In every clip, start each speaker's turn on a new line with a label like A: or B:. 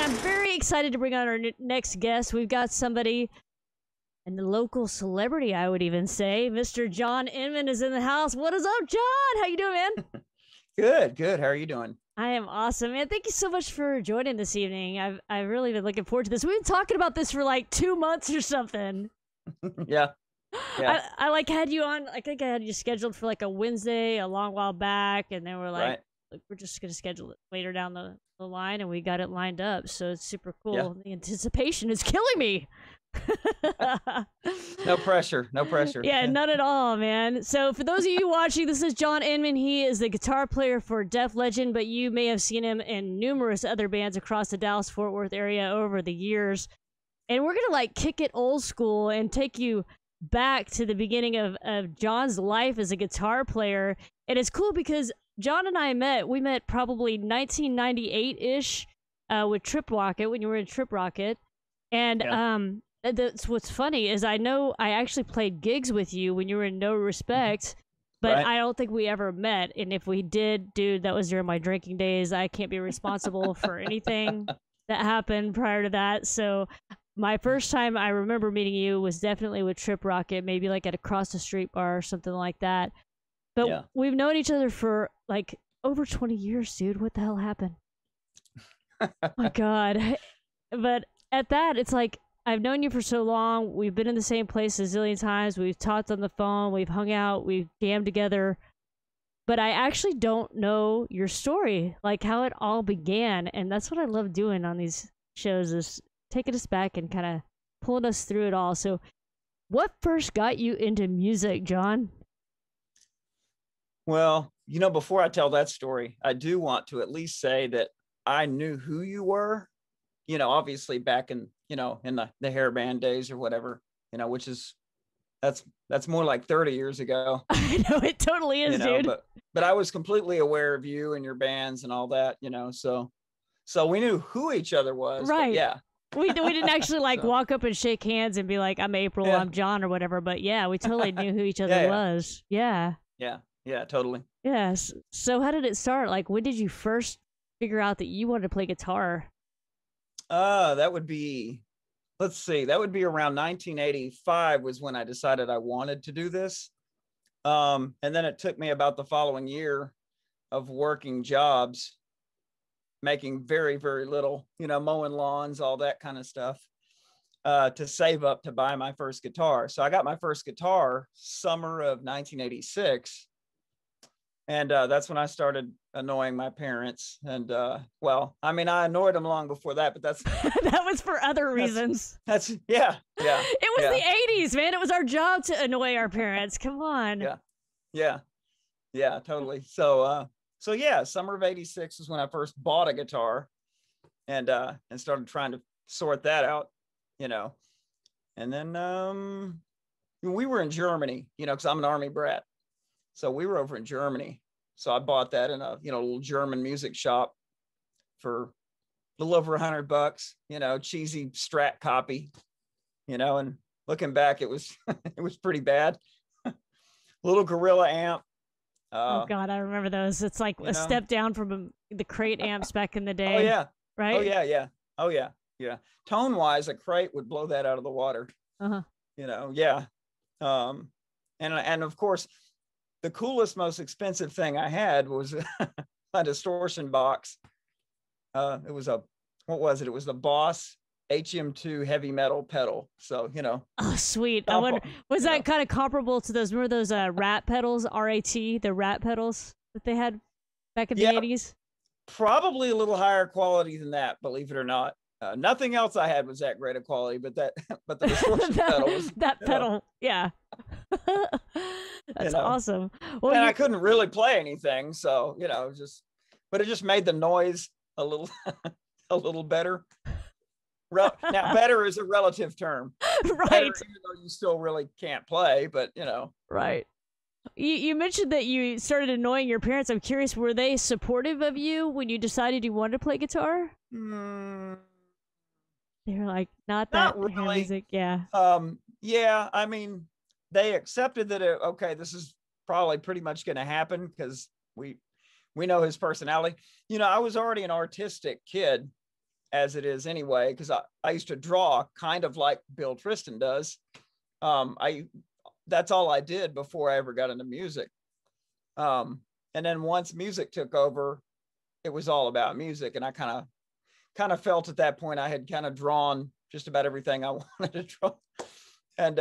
A: I'm very excited to bring on our next guest. We've got somebody, and the local celebrity, I would even say. Mr. John Inman is in the house. What is up, John? How you doing, man?
B: Good. How are you doing?
A: I am awesome, man. Thank you so much for joining this evening. I've really been looking forward to this. We've been talking about this for like 2 months or something.
B: Yeah.
A: I like had you on. I think I had you scheduled for like a Wednesday a long while back, and then we're like, we're just gonna schedule it later down the line, and we got it lined up. So it's super cool.
B: Yeah.
A: The anticipation is killing me.
B: No pressure.
A: Yeah, none at all, man. So for those of you watching, this is John Inman. He is the guitar player for Def Leggend, but you may have seen him in numerous other bands across the Dallas-Fort Worth area over the years. And we're gonna like kick it old school and take you back to the beginning of John's life as a guitar player. And it's cool because John and I we met probably 1998-ish with Trip Rocket, when you were in Trip Rocket. And that's what's funny is I know I actually played gigs with you when you were in No Respect, but I don't think we ever met. And if we did, dude, that was during my drinking days. I can't be responsible for anything that happened prior to that. So my first time I remember meeting you was definitely with Trip Rocket, maybe like at a cross the street bar or something like that. But we've known each other for like over 20 years, dude. What the hell happened? My God. But at that, it's like, I've known you for so long. We've been in the same place a zillion times. We've talked on the phone. We've hung out. We've jammed together. But I actually don't know your story, like how it all began. And that's what I love doing on these shows, is taking us back and kind of pulling us through it all. So what first got you into music, John?
B: Well, before I tell that story, I do want to at least say that I knew who you were, obviously back in, in the hairband days or whatever, which is, that's more like 30 years ago.
A: I know, it totally is, dude.
B: But I was completely aware of you and your bands and all that, so we knew who each other was.
A: Right.
B: Yeah.
A: We didn't actually walk up and shake hands and be like, I'm April, I'm John or whatever. But yeah, we totally knew who each other was. Yeah.
B: Yeah, totally.
A: Yes. So how did it start? Like, when did you first figure out that you wanted to play guitar?
B: That would be around 1985 was when I decided I wanted to do this. And then it took me about the following year of working jobs, making very, very little, mowing lawns, all that kind of stuff, to save up to buy my first guitar. So I got my first guitar summer of 1986. And that's when I started annoying my parents. And I annoyed them long before that, but that's
A: that was for other reasons.
B: That's It was
A: the 80s, man. It was our job to annoy our parents. Come on.
B: Yeah, totally. So summer of 86 is when I first bought a guitar and started trying to sort that out, and then we were in Germany, because I'm an Army brat. So we were over in Germany. So I bought that in a, little German music shop for a little over $100, cheesy Strat copy, and looking back, it was, it was pretty bad. Little Gorilla amp.
A: Oh God, I remember those. It's like a step down from the crate amps back in the day.
B: Oh yeah.
A: Right.
B: Oh yeah. Tone wise, a crate would blow that out of the water. Yeah. And of course, the coolest, most expensive thing I had was a distortion box. It was what was it? It was the Boss HM2 heavy metal pedal. So,
A: Oh, sweet. I wonder, was that kind of comparable to those, remember those Rat pedals, RAT, the Rat pedals that they had back in the 80s?
B: Probably a little higher quality than that, believe it or not. Nothing else I had was that great a quality, but the distortion pedal was,
A: that pedal. Yeah. That's awesome.
B: Well, and I couldn't really play anything. So, but it just made the noise a little, a little better. Now, better is a relative term.
A: Right.
B: Better, even though you still really can't play, but,
A: Right. You mentioned that you started annoying your parents. I'm curious, were they supportive of you when you decided you wanted to play guitar? They were like, not really. Music. Yeah.
B: Yeah. I mean, they accepted that, this is probably pretty much going to happen because we know his personality. I was already an artistic kid as it is anyway, because I used to draw kind of like Bill Tristan does. That's all I did before I ever got into music. And then once music took over, it was all about music. And I kind of felt at that point I had kind of drawn just about everything I wanted to draw. And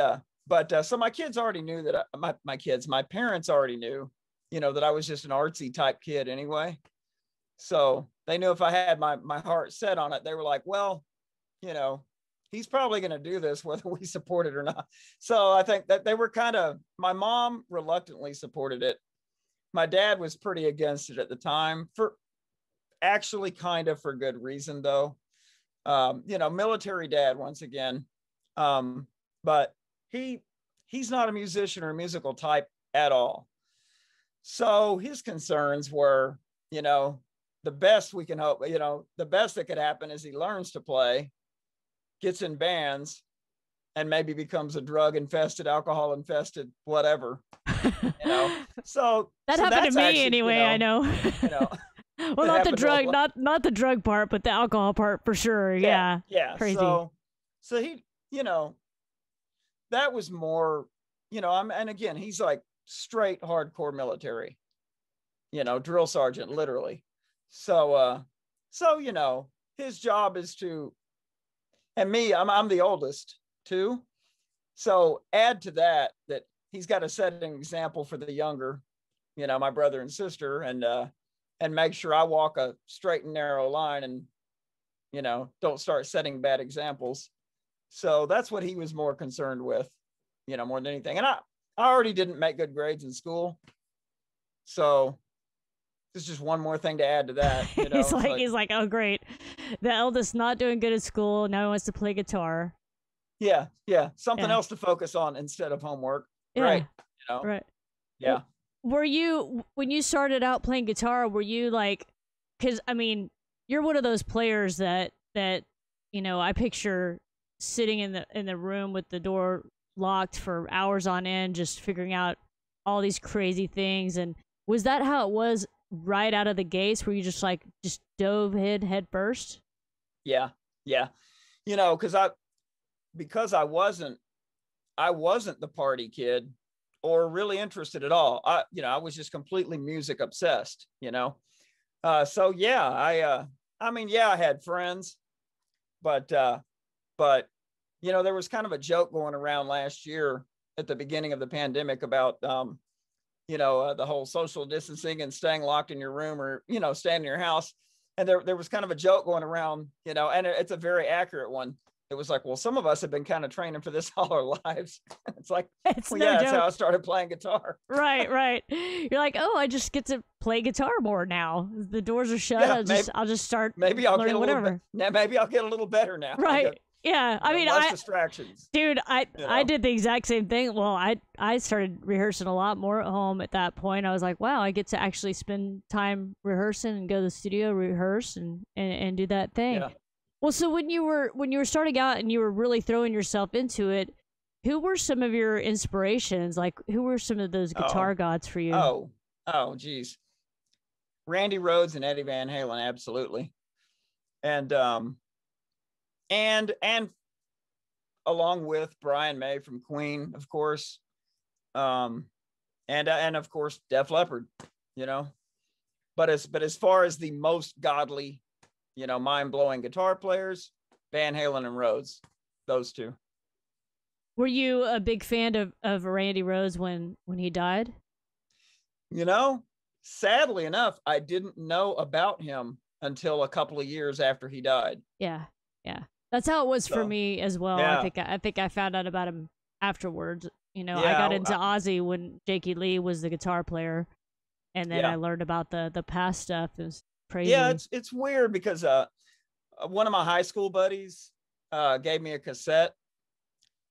B: so my kids already knew that my parents already knew, that I was just an artsy type kid anyway. So they knew if I had my heart set on it, they were like, well, he's probably going to do this whether we support it or not. So I think that they were my mom reluctantly supported it. My dad was pretty against it at the time, for actually kind of for good reason though. Military dad once again. But he's not a musician or a musical type at all. So his concerns were, the best we can hope, the best that could happen is he learns to play, gets in bands, and maybe becomes a drug infested, alcohol infested, whatever. So
A: that happened to me actually, anyway. I know. Well, not the drug, not the drug part, but the alcohol part for sure. Yeah. Crazy.
B: So he, that was more, and again, he's like straight hardcore military, drill sergeant, literally. So his job is to, and me, I'm the oldest too. So add to that he's got to set an example for the younger, my brother and sister, and make sure I walk a straight and narrow line and, don't start setting bad examples. So that's what he was more concerned with, more than anything. And I already didn't make good grades in school. So it's just one more thing to add to that.
A: He's like, oh, great. The eldest not doing good at school. Now he wants to play guitar.
B: Yeah. Something else to focus on instead of homework.
A: Yeah.
B: Right.
A: Right.
B: Yeah.
A: Were you, when you started out playing guitar, were you like, because I mean, you're one of those players that I picture sitting in the room with the door locked for hours on end, just figuring out all these crazy things. And was that how it was right out of the gates, where you just dove head first?
B: Yeah. Because I wasn't the party kid or really interested at all. I was just completely music obsessed, So yeah, I had friends, but there was kind of a joke going around last year at the beginning of the pandemic about, the whole social distancing and staying locked in your room or, staying in your house. And there was kind of a joke going around, and it's a very accurate one. It was like, well, some of us have been kind of training for this all our lives. It's like, that's how I started playing guitar.
A: Right. You're like, oh, I just get to play guitar more now. The doors are shut. Yeah, I'll just start.
B: Maybe I'll get
A: whatever.
B: Maybe I'll get a little better now.
A: Right. Yeah. I mean,
B: less distractions.
A: Dude, I did the exact same thing. Well, I started rehearsing a lot more at home at that point. I was like, wow, I get to actually spend time rehearsing and go to the studio, rehearse and do that thing. Yeah. Well, so when you were starting out and you were really throwing yourself into it, who were some of your inspirations? Like, who were some of those guitar gods for you?
B: Oh, geez. Randy Rhodes and Eddie Van Halen, absolutely. And along with Brian May from Queen, of course, and of course Def Leppard, But as far as the most godly, mind-blowing guitar players, Van Halen and Rhodes, those two.
A: Were you a big fan of Randy Rhodes when he died?
B: Sadly enough, I didn't know about him until a couple of years after he died.
A: Yeah. That's how it was for me as well. Yeah. I think I found out about him afterwards. I got into Ozzy when Jakey Lee was the guitar player, and then I learned about the past stuff. It was crazy.
B: Yeah, it's weird because one of my high school buddies gave me a cassette,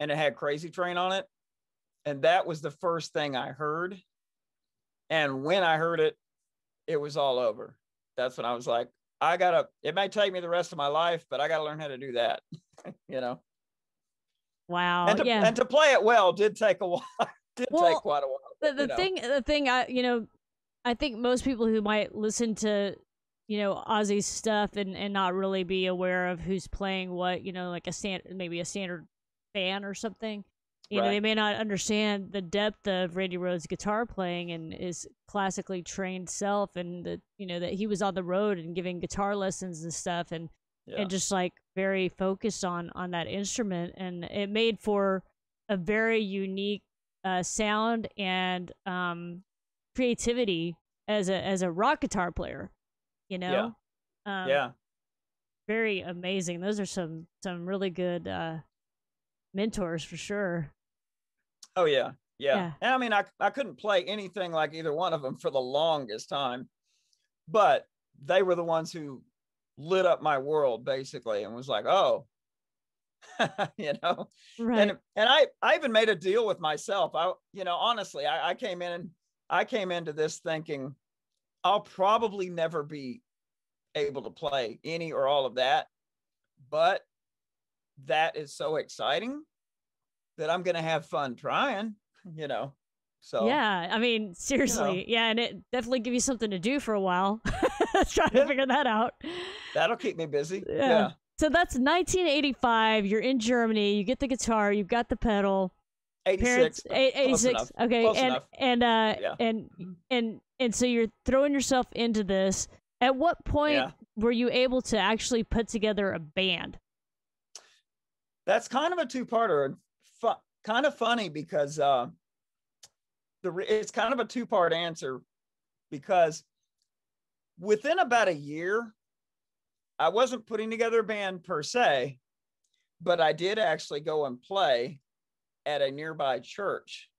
B: and it had Crazy Train on it, and that was the first thing I heard. And when I heard it, it was all over. That's when I was like, it may take me the rest of my life, but I got to learn how to do that,
A: Wow.
B: And to play it well did take a while. Take quite a while.
A: The thing I think most people who might listen to Ozzy's stuff and not really be aware of who's playing what, like maybe a standard band or something. They may not understand the depth of Randy Rhodes' guitar playing and his classically trained self, and that he was on the road and giving guitar lessons and stuff, and just like very focused on that instrument, and it made for a very unique sound and creativity as a rock guitar player. Very amazing. Those are some really good mentors for sure.
B: Oh yeah. And I mean, I couldn't play anything like either one of them for the longest time, but they were the ones who lit up my world basically, and was like, oh,
A: right.
B: And I even made a deal with myself. Honestly, I came into this thinking I'll probably never be able to play any or all of that, but that is so exciting that I'm going to have fun trying, so.
A: Yeah, I mean, seriously. Yeah, and it definitely give you something to do for a while. Trying to figure that out.
B: That'll keep me busy. Yeah.
A: So that's 1985. You're in Germany. You get the guitar. You've got the pedal.
B: 86.
A: 86. Okay.
B: Close enough.
A: And so you're throwing yourself into this. At what point were you able to actually put together a band?
B: That's kind of a two-parter. Kind of funny because it's kind of a two-part answer, because within about a year, I wasn't putting together a band per se, but I did actually go and play at a nearby church.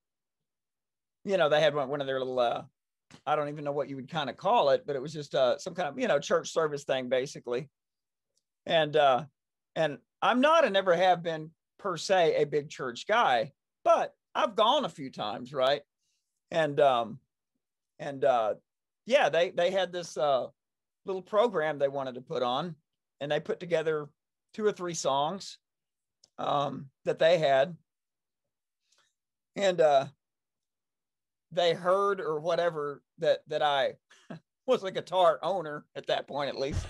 B: They had one of their little, I don't even know what you would kind of call it, but it was just some kind of, church service thing basically. And I'm not and never have been per se a big church guy, but I've gone a few times, right? And they had this little program they wanted to put on, and they put together 2 or 3 songs that they had, and they heard or whatever that I was a guitar owner at that point, at least.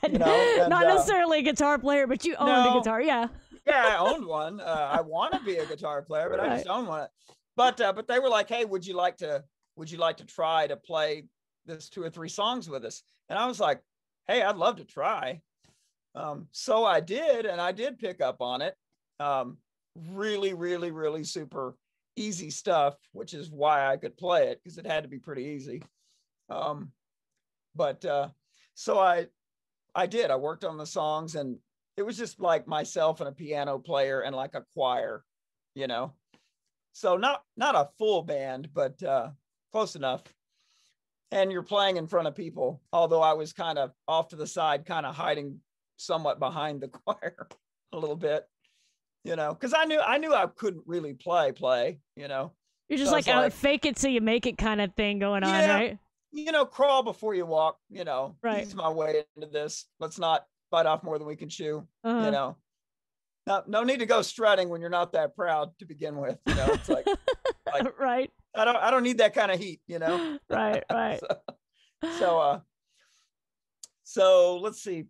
A: Not necessarily a guitar player, but you owned a guitar. Yeah,
B: I owned one. I want to be a guitar player, but I just own one. But they were like, hey, would you like to try to play this 2 or 3 songs with us? And I was like, hey, I'd love to try. So I did, and I did pick up on it. Really, really, really super easy stuff, which is why I could play it, because it had to be pretty easy. So I did. I worked on the songs, and it was just like myself and a piano player and like a choir, So not a full band, but close enough. And you're playing in front of people, although I was kind of off to the side, kind of hiding somewhat behind the choir a little bit, because I knew I couldn't really play. You're
A: just so like fake it till you make it kind of thing going on, right?
B: Crawl before you walk,
A: right.
B: Ease my way into this. Let's not bite off more than we can chew, No need to go strutting when you're not that proud to begin with. It's like
A: right.
B: I don't need that kind of heat,
A: Right.
B: So let's see.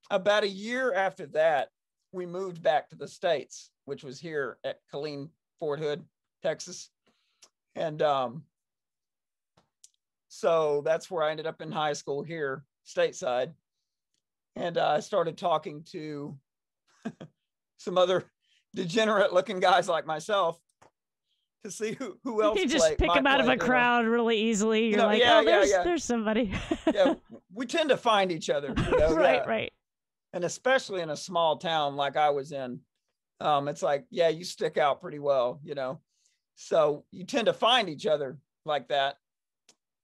B: About a year after that, we moved back to the States, which was here at Killeen, Fort Hood, Texas. And so that's where I ended up in high school here, stateside. And I started talking to some other degenerate looking guys like myself to see who else.
A: You just pick them out of a crowd really easily. You're like, there's somebody.
B: We tend to find each other.
A: Right.
B: And especially in a small town like I was in, it's like, you stick out pretty well, So you tend to find each other like that.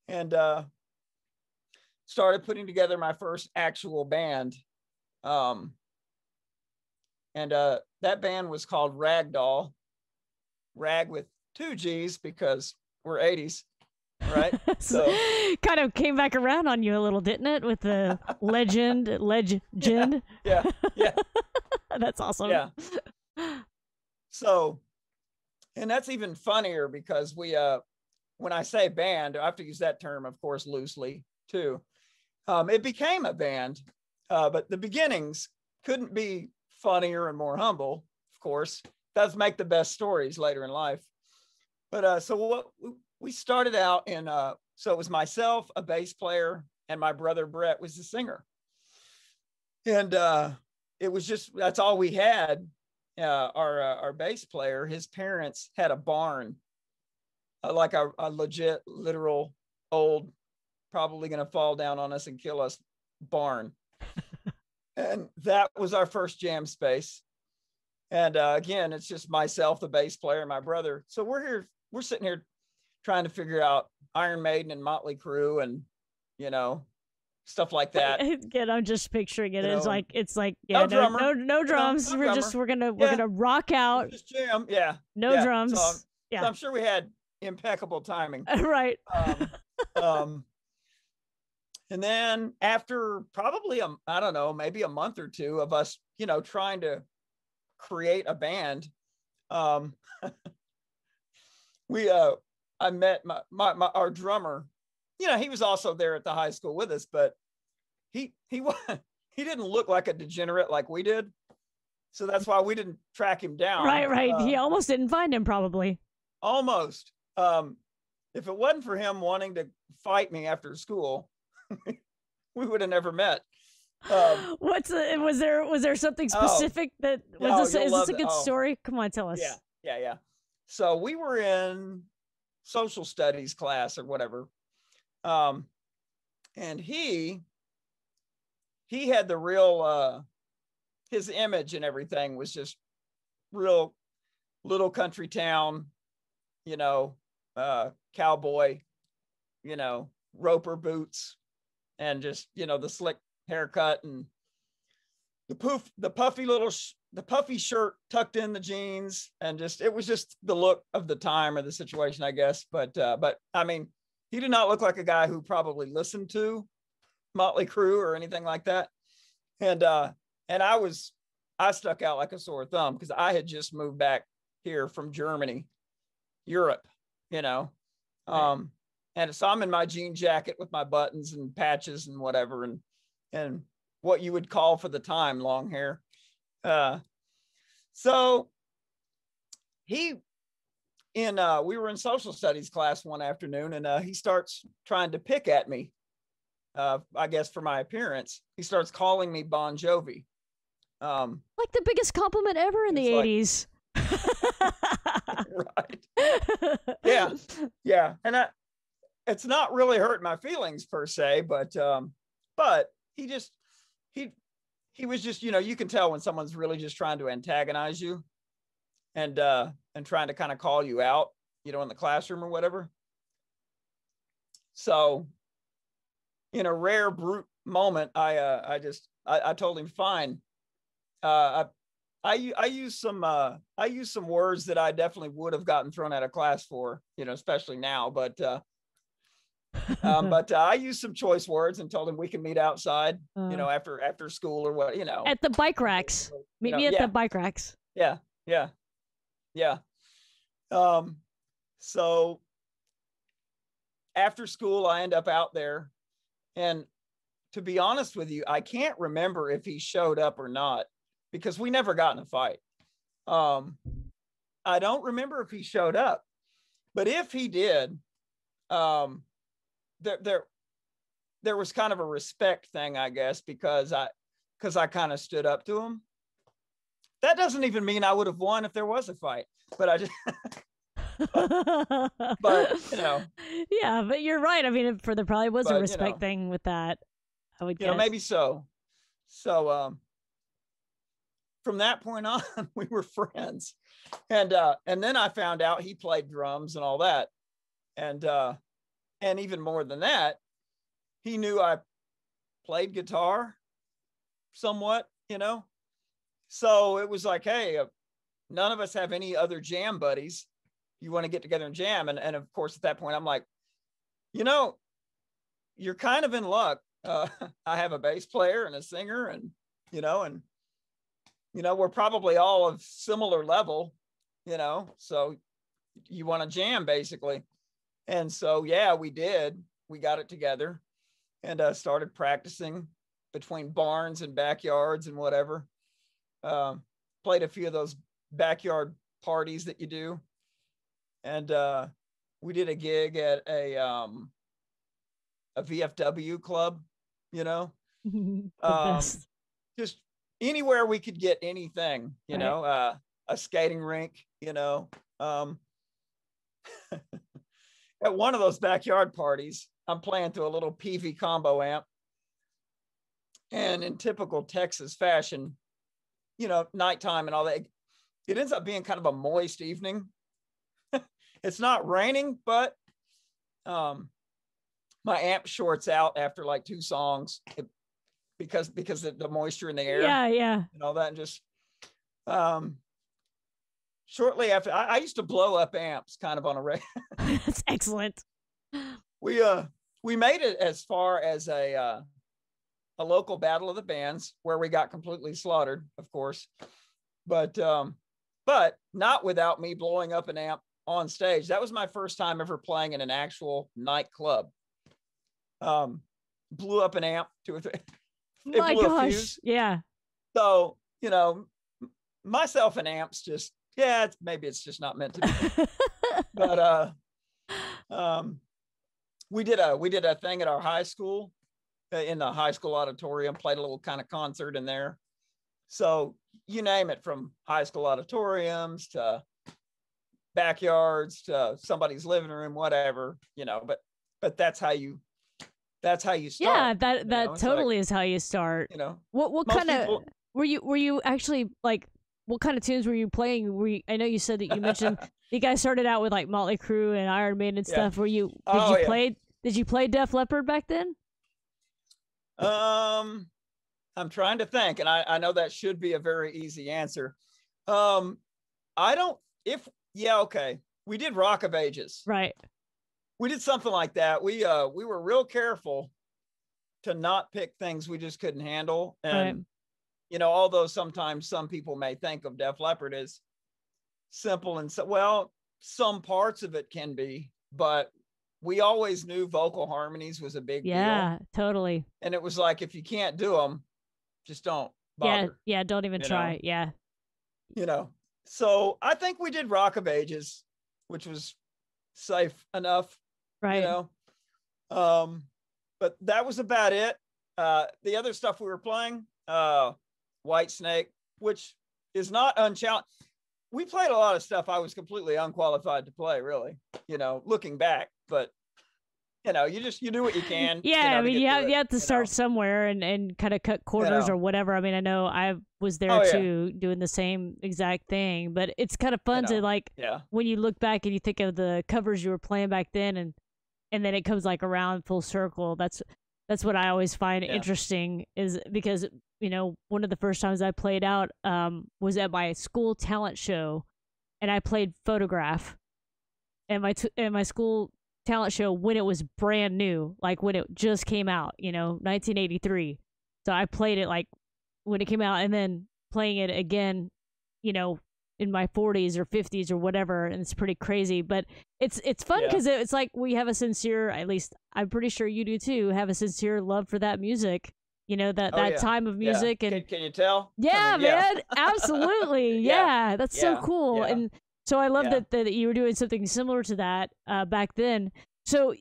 B: And started putting together my first actual band. And that band was called Ragdoll. Rag with 2 G's because we're 80s, right? So
A: kind of came back around on you a little, didn't it? With the legend.
B: Yeah.
A: That's awesome.
B: Yeah. So, and that's even funnier because we, when I say band, I have to use that term, of course, loosely too. It became a band, but the beginnings couldn't be funnier and more humble. Of course, does make the best stories later in life. But so what we started out in, so it was myself, a bass player, and my brother Brett was the singer. And it was just, that's all we had. Our bass player, his parents had a barn, like a legit, literal, old, probably going to fall down on us and kill us barn. And that was our first jam space. And again, it's just myself, the bass player, and my brother. So we're sitting here trying to figure out Iron Maiden and Motley Crue and, stuff like that.
A: Again, I'm just picturing it. It's like
B: no drummer,
A: no drums. We're gonna rock out.
B: Just jam, yeah.
A: No drums.
B: So I'm sure we had impeccable timing.
A: Right.
B: And then after probably I don't know, maybe a month or two of us, trying to create a band, I met our drummer. He was also there at the high school with us, but he didn't look like a degenerate like we did. So that's why we didn't track him down.
A: Right. He almost didn't find him, probably.
B: Almost. If it wasn't for him wanting to fight me after school, we would have never met.
A: Was there something specific is this a good story? Come on, tell us.
B: Yeah. So we were in social studies class or whatever. And he had the real, his image and everything was just real little country town, cowboy, roper boots, and just, the slick haircut and the puffy shirt tucked in the jeans, and it was just the look of the time or the situation, I guess. But I mean, he did not look like a guy who probably listened to Motley Crue or anything like that. And I stuck out like a sore thumb because I had just moved back here from Germany, Europe, and so I'm in my jean jacket with my buttons and patches and whatever, and what you would call for the time long hair. So we were in social studies class one afternoon, and he starts trying to pick at me, I guess for my appearance. He starts calling me Bon Jovi.
A: Like the biggest compliment ever in the 80s.
B: Right. Yeah. And it's not really hurt my feelings per se, but he was just, you can tell when someone's really just trying to antagonize you and trying to kind of call you out, in the classroom or whatever. So in a rare brute moment, I told him, fine. I use some words that I definitely would have gotten thrown out of class for, especially now, but I used some choice words and told him we can meet outside, after school or what,
A: at the bike racks. Meet me at the bike racks.
B: Yeah. So after school, I end up out there, and to be honest with you, I can't remember if he showed up or not, because we never got in a fight. I don't remember if he showed up, but if he did, there was kind of a respect thing, I guess, because I kind of stood up to him. That doesn't even mean I would have won if there was a fight, but I just, but
A: Yeah, but you're right. I mean, there probably was a respect thing with that, I would guess.
B: Maybe so. So, from that point on, we were friends, and then I found out he played drums and all that, and even more than that, he knew I played guitar somewhat, so it was like, hey, none of us have any other jam buddies. You want to get together and jam? And of course, at that point, I'm like, you're kind of in luck. I have a bass player and a singer, and we're probably all of similar level, so you want to jam basically. And so, yeah, we did. We got it together. and started practicing between barns and backyards and whatever. Played a few of those backyard parties that you do. And we did a gig at a VFW club, you know,
A: The best.
B: just anywhere we could get anything, you
A: Right.
B: know, a skating rink, you know. At one of those backyard parties, I'm playing to a little PV combo amp. And in typical Texas fashion, you know, nighttime and all that, it ends up being kind of a moist evening. It's not raining, but my amp shorts out after like 2 songs because of the moisture in the air.
A: Yeah.
B: And all that. And just shortly after, I used to blow up amps kind of on a regular.
A: That's excellent.
B: We made it as far as a local battle of the bands where we got completely slaughtered, of course, but not without me blowing up an amp on stage. That was my first time ever playing in an actual nightclub. Blew up an amp 2 or 3.
A: My gosh. Yeah.
B: So, you know, myself and amps just, yeah, maybe it's just not meant to be. But we did a thing at our high school, in the high school auditorium, played a little kind of concert in there. So you name it, from high school auditoriums to backyards to somebody's living room, whatever, you know, but that's how you start.
A: Yeah, that
B: know?
A: totally is how you start.
B: You know,
A: What kind of were you actually like? What kind of tunes were you playing? I know you said that you mentioned you guys started out with like Motley Crue and Iron Maiden and stuff. Did you play Def Leppard back then?
B: I'm trying to think, and I know that should be a very easy answer. Okay. We did Rock of Ages.
A: Right.
B: We did something like that. We were real careful to not pick things we just couldn't handle. And,
A: right.
B: You know, although sometimes some people may think of Def Leppard as simple and so, well, some parts of it can be, but we always knew vocal harmonies was a big deal.
A: Yeah, totally.
B: And it was like, if you can't do them, just don't bother.
A: Yeah, don't even try. Yeah.
B: You know, so I think we did Rock of Ages, which was safe enough.
A: Right.
B: You know, but that was about it. The other stuff we were playing, White Snake, which is not unchallenged. We played a lot of stuff I was completely unqualified to play, really, you know, looking back, but you know, you do what you can.
A: Yeah,
B: you know,
A: I mean, you have to start somewhere and kind of cut corners or whatever. I mean, I know I was there too, doing the same exact thing, but it's kind of fun to like, when you look back and you think of the covers you were playing back then, and then it comes like around full circle. That's what I always find interesting, is because, you know, one of the first times I played out was at my school talent show, and I played Photograph, and my school talent show when it was brand new, like when it just came out, you know, 1983. So I played it like when it came out, and then playing it again, you know, in my 40s or 50s or whatever, and it's pretty crazy. But it's fun because it's like we have a sincere, at least I'm pretty sure you do too, have a sincere love for that music. You know, that time of music. And
B: can you tell?
A: Yeah, I mean, man, absolutely. Yeah, that's so cool.
B: Yeah.
A: And so I love that you were doing something similar to that back then. So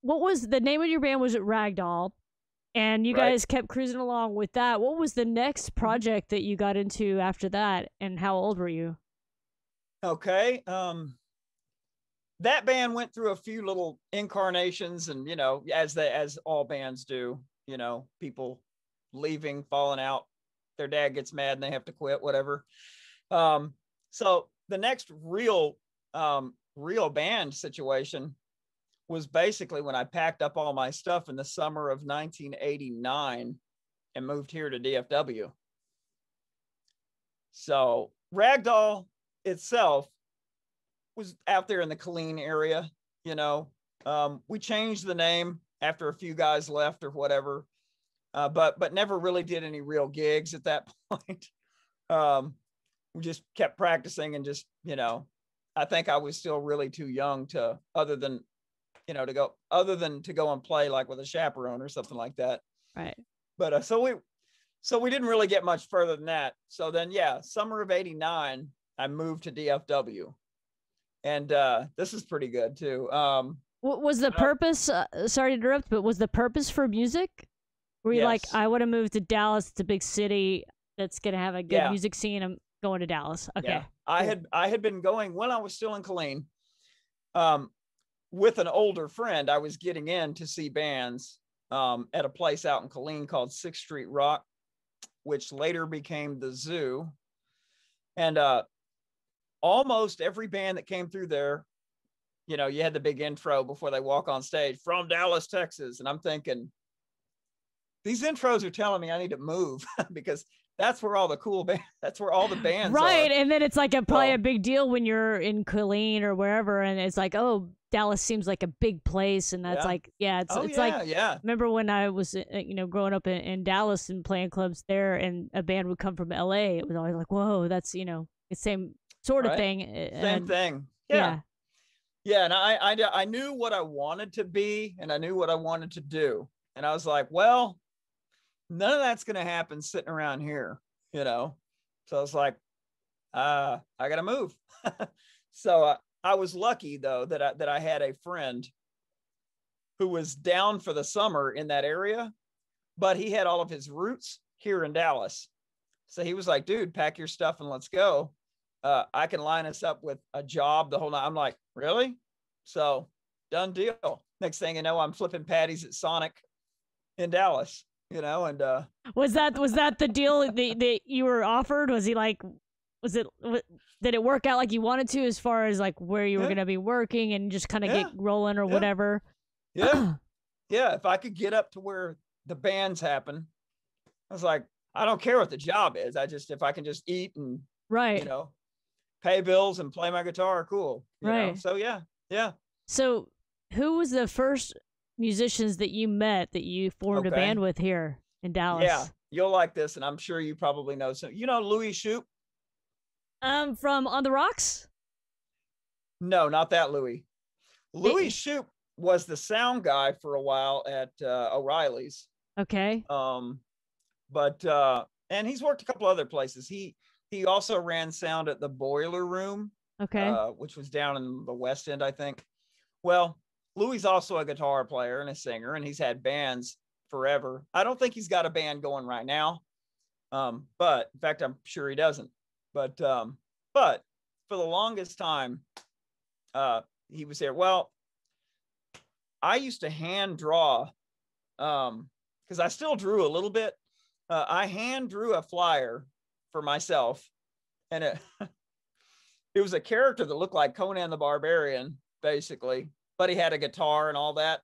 A: what was the name of your band? Was it Ragdoll? And you guys kept cruising along with that. What was the next project that you got into after that, and how old were you?
B: Okay. That band went through a few little incarnations, and, you know, as all bands do, you know, people leaving, falling out, their dad gets mad and they have to quit, whatever. So the next real band situation was basically when I packed up all my stuff in the summer of 1989 and moved here to DFW. So Ragdoll itself was out there in the Killeen area, you know. We changed the name after a few guys left or whatever, but never really did any real gigs at that point. We just kept practicing and just, you know, I think I was still really too young to, other than you know, to go, other than to go and play like with a chaperone or something like that.
A: Right.
B: But so we didn't really get much further than that. So then, yeah, summer of '89, I moved to DFW, and this is pretty good too.
A: What was the purpose? Sorry to interrupt, but was the purpose for music? Were you like,
B: Yes.
A: I want to move to Dallas? It's a big city that's gonna have a good
B: Yeah.
A: music scene. I'm going to Dallas. Okay.
B: Yeah. I had been going when I was still in Killeen, with an older friend. I was getting in to see bands at a place out in Killeen called 6th Street Rock, which later became the Zoo. And almost every band that came through there, you know, you had the big intro before they walk on stage, from Dallas, Texas. And I'm thinking, these intros are telling me I need to move because that's where all the cool bands, that's where all the bands
A: right.
B: are.
A: And then it's like probably a big deal when you're in Killeen or wherever, and it's like, oh, Dallas seems like a big place, and that's like, it's like, remember when I was, you know, growing up in Dallas and playing clubs there, and a band would come from LA, it was always like, whoa, that's, you know, the same sort of thing.
B: Same thing. Yeah. And I knew what I wanted to be, and I knew what I wanted to do. And I was like, well, none of that's going to happen sitting around here, you know? So I was like, I got to move. So I was lucky though, that I had a friend who was down for the summer in that area, but he had all of his roots here in Dallas. So he was like, dude, pack your stuff and let's go. I can line us up with a job the whole night. I'm like, really? So done deal. Next thing you know, I'm flipping patties at Sonic in Dallas, you know, and
A: was that the deal that you were offered? Was he like, did it work out like you wanted to, as far as like where you were going to be working and just kind of get rolling or whatever?
B: Yeah. Yeah. If I could get up to where the bands happen, I was like, I don't care what the job is. If I can just eat and, you know, pay bills and play my guitar, cool. You know? So yeah. So
A: who was the first musicians that you met that you formed a band with here in Dallas?
B: Yeah, you'll like this, and I'm sure you probably know. So you know Louis Shoup?
A: From On the Rocks?
B: No, not that Louis. Louis Shoup was the sound guy for a while at O'Reilly's.
A: Okay.
B: But and he's worked a couple other places. He also ran sound at the Boiler Room.
A: Okay.
B: Which was down in the West End, I think. Well, Louis also a guitar player and a singer, and he's had bands forever. I don't think he's got a band going right now. But in fact, I'm sure he doesn't. But for the longest time, he was there. Well, I used to hand draw, because I still drew a little bit. I hand drew a flyer for myself, and it was a character that looked like Conan the Barbarian, basically, but he had a guitar and all that.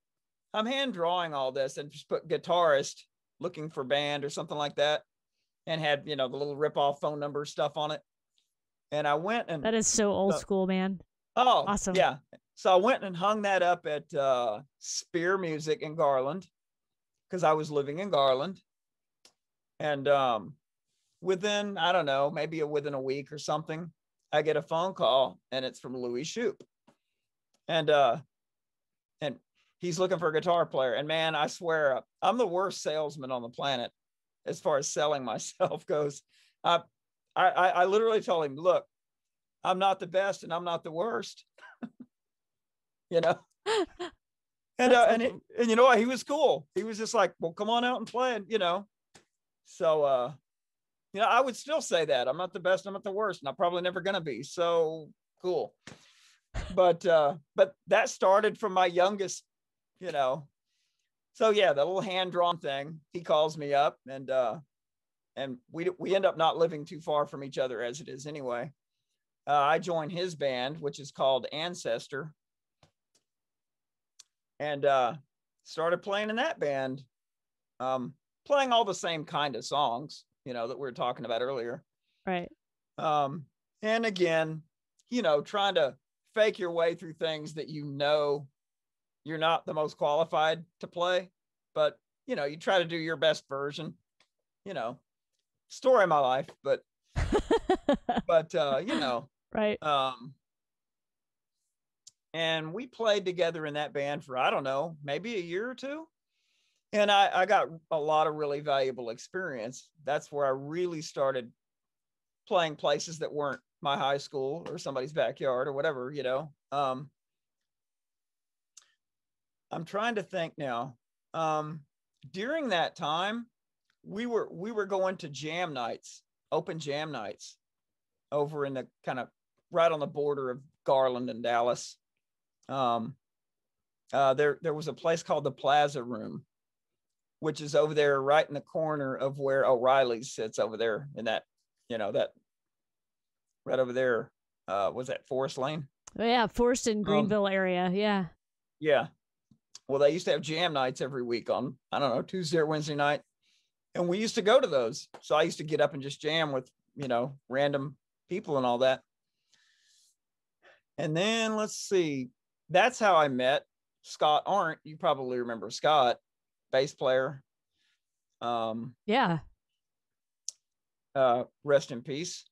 B: I'm hand drawing all this and just put guitarist looking for band or something like that, and had, you know, the little rip-off phone number stuff on it. And I went and...
A: That is so old school, man.
B: Oh,
A: awesome.
B: Yeah. So I went and hung that up at Spear Music in Garland, because I was living in Garland. And within, I don't know, maybe within a week or something, I get a phone call, and it's from Louis Shoup. And he's looking for a guitar player. And man, I swear, I'm the worst salesman on the planet as far as selling myself goes. I literally told him, look, I'm not the best and I'm not the worst. You know? And you know what? He was cool. He was just like, well, come on out and play, you know? So, you know, I would still say that I'm not the best, I'm not the worst, and I'm probably never going to be. So cool. But that started from my youngest, you know. So yeah, the little hand-drawn thing, he calls me up, and we end up not living too far from each other as it is anyway. I joined his band, which is called Ancestor, and started playing in that band, playing all the same kind of songs, you know, that we were talking about earlier.
A: Right.
B: And again, you know, trying to fake your way through things that, you know, you're not the most qualified to play, but, you know, you try to do your best version, you know, story of my life, but you know,
A: right.
B: And we played together in that band for, I don't know, maybe a year or two. And I got a lot of really valuable experience. That's where I really started playing places that weren't my high school or somebody's backyard or whatever, you know. I'm trying to think now. During that time, we were going to jam nights, open jam nights over in the kind of right on the border of Garland and Dallas. There was a place called the Plaza Room, which is over there right in the corner of where O'Reilly's sits over there in that, you know, that right over there. Was that Forest Lane?
A: Oh, yeah, Forest and Greenville area. Yeah.
B: Yeah. Well, they used to have jam nights every week on, I don't know, Tuesday or Wednesday night. And we used to go to those. So I used to get up and just jam with, you know, random people and all that. And then let's see, that's how I met Scott Arndt. You probably remember Scott, bass player.
A: Yeah.
B: Rest in peace.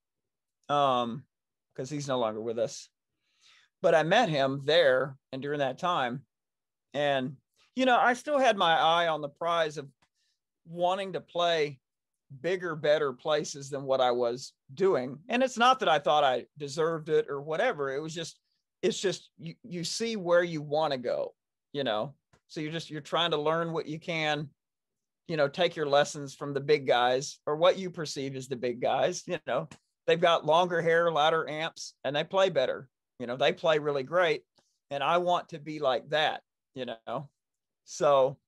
B: Because he's no longer with us. But I met him there and during that time. And, you know, I still had my eye on the prize of wanting to play bigger, better places than what I was doing. And it's not that I thought I deserved it or whatever. It was just, it's just, you see where you want to go, you know? So you're trying to learn what you can, you know, take your lessons from the big guys or what you perceive as the big guys, you know, they've got longer hair, louder amps, and they play better. You know, they play really great. And I want to be like that, you know? So,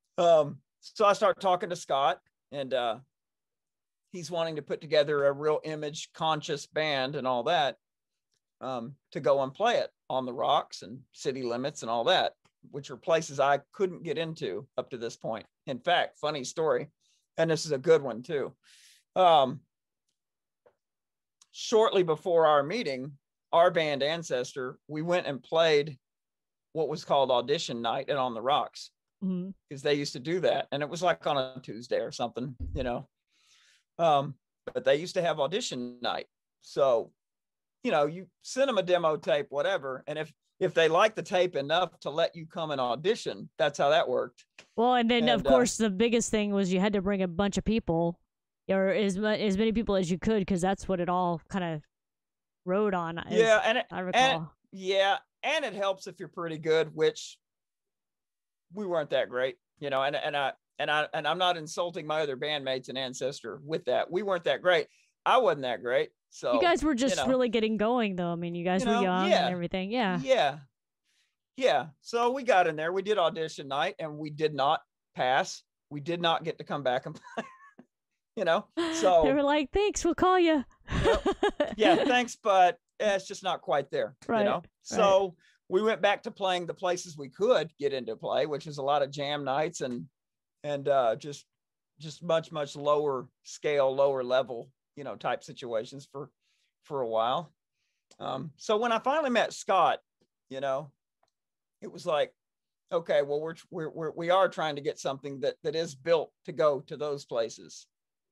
B: so I start talking to Scott, and he's wanting to put together a real image conscious band and all that, to go and play it on the Rocks and City Limits and all that, which are places I couldn't get into up to this point. In fact, funny story, and this is a good one too. Shortly before our meeting, our band Ancestor, we went and played what was called audition night at On the Rocks, because they used to do that. And it was like on a Tuesday or something, you know. But they used to have audition night. So, you know, you send them a demo tape, whatever. And if they like the tape enough to let you come and audition, that's how that worked.
A: Well, and then of course the biggest thing was you had to bring a bunch of people, or as many people as you could, because that's what it all kind of rode on. I recall.
B: And it helps if you're pretty good, which we weren't that great, you know. And I'm not insulting my other bandmates and Ancestor with that. We weren't that great. I wasn't that great. So
A: you guys were just really getting going, though. I mean, you guys were young and everything. Yeah.
B: So we got in there. We did audition night, and we did not pass. We did not get to come back and play. You know, so
A: they were like, "Thanks, we'll call you."
B: Yeah, thanks, but it's just not quite there.
A: Right,
B: you know, so we went back to playing the places we could get into play, which is a lot of jam nights and just much lower scale, lower level, you know, type situations for a while. So when I finally met Scott, you know, it was like, okay, well, we are trying to get something that is built to go to those places.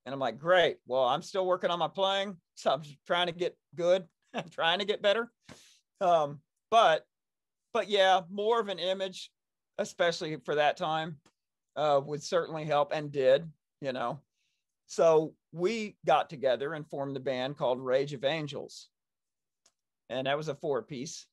B: And I'm like, great. Well, I'm still working on my playing, so I'm trying to get good. I'm trying to get better. But yeah, more of an image, especially for that time, would certainly help, and did, you know. So we got together and formed the band called Rage of Angels. And that was a 4-piece.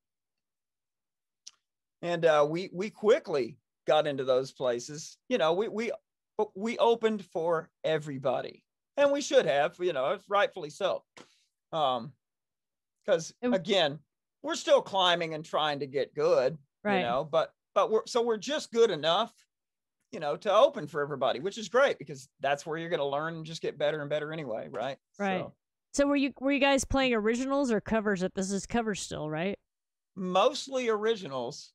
B: And we quickly got into those places. You know, we opened for everybody, and we should have, you know, rightfully so. Because again, we're still climbing and trying to get good, you know, but we're just good enough, you know, to open for everybody, which is great, because that's where you're going to learn and just get better and better anyway. Right.
A: So were you guys playing originals or covers? This is covers still, right?
B: Mostly originals,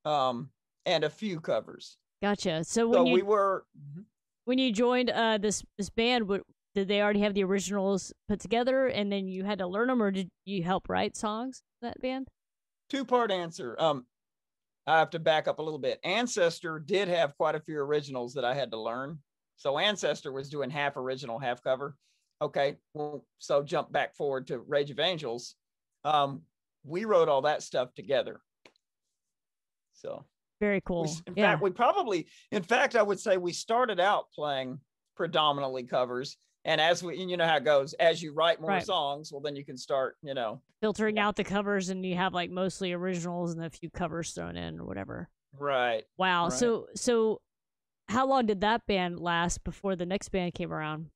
B: and a few covers.
A: Gotcha. So when you joined this band, did they already have the originals put together, and then you had to learn them, or did you help write songs for that band?
B: 2-part answer. I have to back up a little bit. Ancestor did have quite a few originals that I had to learn. So Ancestor was doing half original, half cover. Okay, well, so jump back forward to Rage of Angels. we wrote all that stuff together. So
A: very cool.
B: In fact, I would say we started out playing predominantly covers. And as you know how it goes, as you write more songs, well, then you can start,
A: filtering out the covers, and you have like mostly originals and a few covers thrown in or whatever.
B: Right.
A: Wow. Right. So how long did that band last before the next band came around?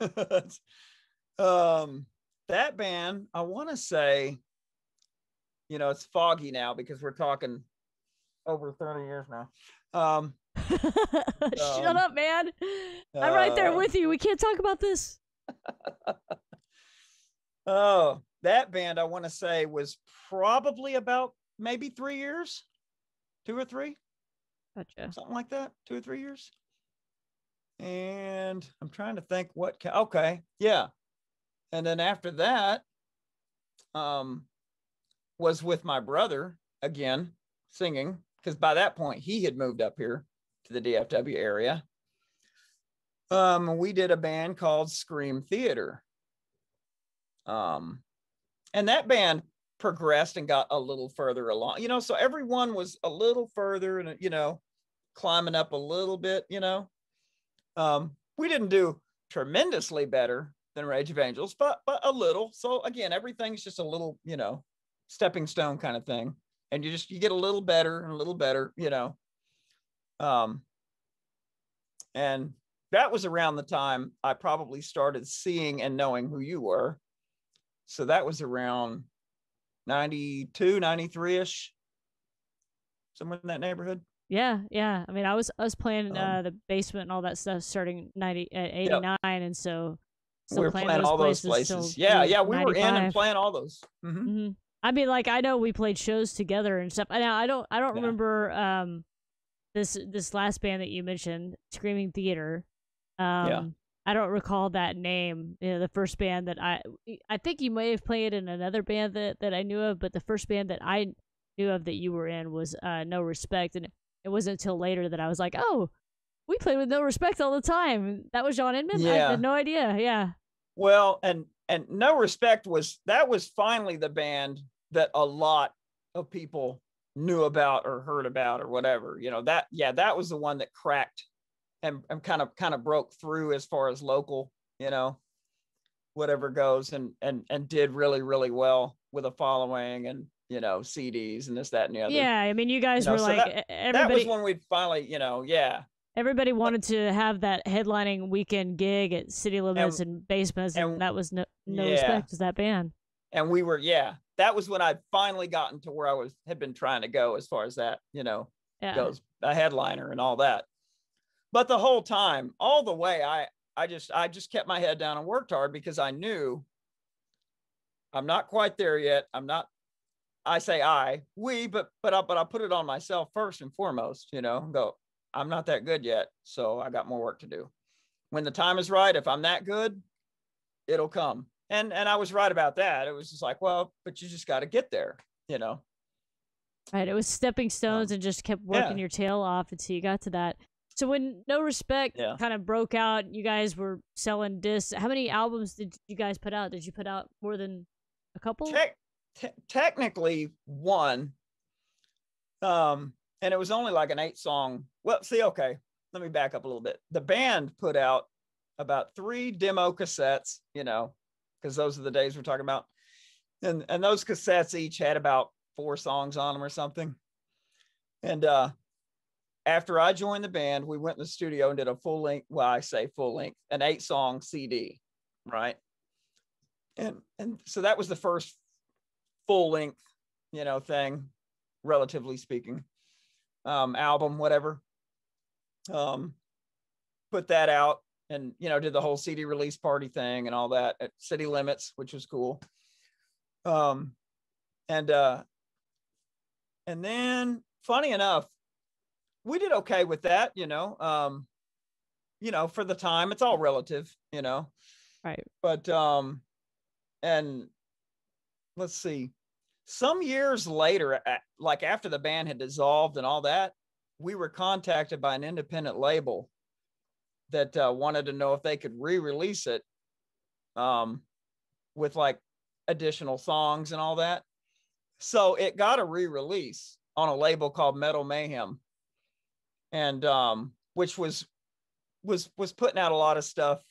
B: That band, I want to say, it's foggy now because we're talking over 30 years now.
A: Shut up, man. I'm right there with you. We can't talk about this.
B: Oh, that band, I want to say, was probably about maybe 3 years, 2 or 3.
A: Gotcha.
B: Something like that, 2 or 3 years. And I'm trying to think okay. Yeah. And then after that, was with my brother again, singing, because by that point he had moved up here to the DFW area. We did a band called Scream Theater. And that band progressed and got a little further along, so everyone was a little further and, climbing up a little bit, we didn't do tremendously better than Rage of Angels, but a little. So again, everything's just a little, stepping stone kind of thing. And you get a little better and a little better, and that was around the time I probably started seeing and knowing who you were. So that was around 92, 93-ish, somewhere in that neighborhood.
A: Yeah. I mean, I was playing the basement and all that stuff starting 89, and so
B: we were playing all those places. Yeah, we were in and playing all those. Mm-hmm.
A: Mm-hmm. I mean, like, I know we played shows together and stuff. Now I don't remember this last band that you mentioned, Screaming Theater. I don't recall that name. The first band that I think you may have played in another band that I knew of, but the first band that I knew of that you were in was No Respect, and it wasn't until later that I was like, oh, we played with No Respect all the time. That was John Inman?
B: Yeah.
A: I had no idea. Yeah.
B: Well, and No Respect was finally the band that a lot of people knew about or heard about or whatever. That was the one that cracked and kind of broke through as far as local, whatever goes, and did really, really well with a following and CDs and this, that, and the other.
A: Yeah, I mean, you guys were like,
B: that was when we finally,
A: everybody wanted to have that headlining weekend gig at City Limits and Basements, and that was no Respect as that band.
B: And we were, that was when I'd finally gotten to where I had been trying to go as far as that, goes, a headliner and all that. But the whole time, all the way, I just kept my head down and worked hard because I knew I'm not quite there yet. I'm not. I say we, but I put it on myself first and foremost. Go. I'm not that good yet, so I got more work to do. When the time is right, if I'm that good, it'll come. And I was right about that. It was just like, well, but you just got to get there.
A: Right. It was stepping stones and just kept working your tail off until you got to that. So when No Respect kind of broke out, you guys were selling discs. How many albums did you guys put out? Did you put out more than a couple?
B: Technically one. And it was only like an 8-song. Well, okay, let me back up a little bit. The band put out about 3 demo cassettes, because those are the days we're talking about. And those cassettes each had about 4 songs on them or something. And after I joined the band, we went in the studio and did a full length, an 8-song CD, right? And so that was the first full length, thing, relatively speaking, album, whatever. Put that out and, did the whole CD release party thing and all that at City Limits, which was cool. And then funny enough, we did okay with that, for the time. It's all relative,
A: Right.
B: But and let's see, some years later, like after the band had dissolved and all that, we were contacted by an independent label that wanted to know if they could re-release it with like additional songs and all that. So it got a re-release on a label called Metal Mayhem, and which was putting out a lot of stuff,